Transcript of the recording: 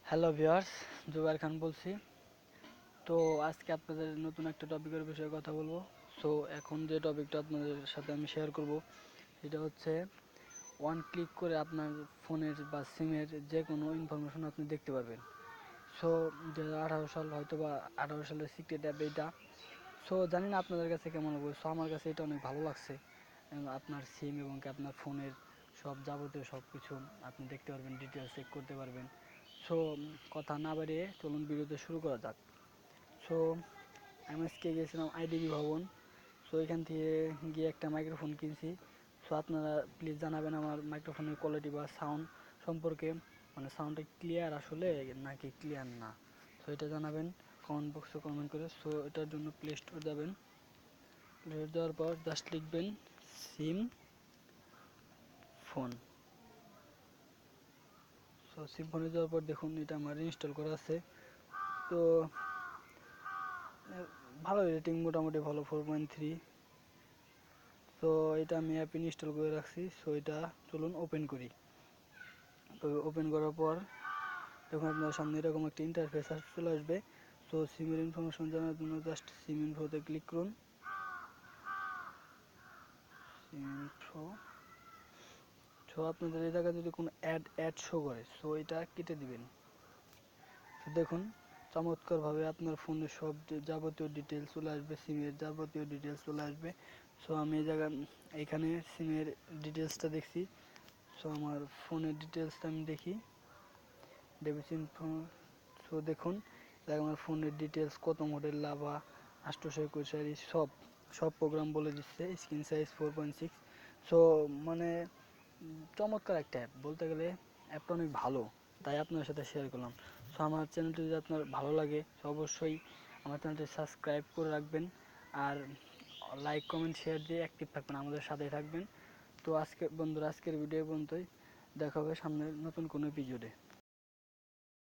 Hello viewers, Jubair খান বলছি। তো আজকে আপনাদের নতুন একটা টপিকের বিষয়ে কথা বলবো। সো এখন যে টপিকটা আপনাদের সাথে আমি শেয়ার করব সেটা হচ্ছে ওয়ান ক্লিক করে আপনার ফোনের বা সিমের যে কোনো ইনফরমেশন আপনি দেখতে পারবেন। সো 2018 সাল হয়তো বা 18 সালের সিক্রেট অ্যাপ এইটা। সো জানি না আপনাদের কাছে কেমন লাগবে। সো আমার কাছে এটা অনেক ভালো লাগছে। আপনার সিম এবং কি আপনার ফোনের সব যাবতীয় সব কিছু আপনি দেখতে পারবেন, ডিটেলস চেক করতে পারবেন। সো কথা না বাড়িয়ে চলুন ভিডিওতে শুরু করা যাক। সো আমি আজকে গিয়েছিলাম আইডিবি ভবন। সো এখান থেকে গিয়ে একটা মাইক্রোফোন কিনছি। সো আপনারা প্লিজ জানাবেন আমার মাইক্রোফোনের কোয়ালিটি বা সাউন্ড সম্পর্কে, মানে সাউন্ডটা ক্লিয়ার আসলে নাকি ক্লিয়ার না। সো এটা জানাবেন কমেন্ট বক্সে কমেন্ট করে। সো এটার জন্য প্লে স্টোর যাবেন। প্লে স্টোর যাওয়ার পর জাস্ট লিখবেন সিম ফোন। সো সিম ফোনে যাওয়ার পর দেখুন এটা আমার ইনস্টল করা আছে। তো ভালো রেটিং, মোটামুটি ভালো 4.3। তো এটা আমি অ্যাপ ইনস্টল করে রাখছি। সো এটা চলুন ওপেন করি। তো ওপেন করার পর দেখুন আপনার সামনে এরকম একটা ইন্টারফেস চলে আসবে। সো সিমের ইনফরমেশন জানার জন্য জাস্ট সিম ইনফোতে ক্লিক করুন। সিম ইনফো। সো আপনাদের এই জায়গায় যদি কোনো অ্যাড শো করে, সো এটা কেটে দিবেন। তো দেখুন চমৎকারভাবে আপনার ফোনের সব যাবতীয় ডিটেলস চলে আসবে, সিমের যাবতীয় ডিটেলস চলে আসবে। সো আমি এই জায়গায় এইখানে সিমের ডিটেলসটা দেখছি। সো আমার ফোনের ডিটেলসটা আমি দেখি, ডেবিট ইনফো। সো দেখুন আমার ফোনের ডিটেলস, কত মডেল, লাভা 821 সব সব প্রোগ্রাম বলে দিচ্ছে। Screen size 4.6। সো মানে চমৎকার একটা অ্যাপ বলতে গেলে। অ্যাপটা অনেক ভালো, তাই আপনার সাথে শেয়ার করলাম। সো আমার চ্যানেলটি যদি আপনার ভালো লাগে তো অবশ্যই আমার চ্যানেলটি সাবস্ক্রাইব করে রাখবেন, আর লাইক কমেন্ট শেয়ার দিয়ে অ্যাক্টিভ থাকবেন, আমাদের সাথেই থাকবেন। তো আজকে বন্ধুরা, আজকের ভিডিও পর্যন্তই। দেখা হবে সামনের নতুন কোনো এপিসোডে।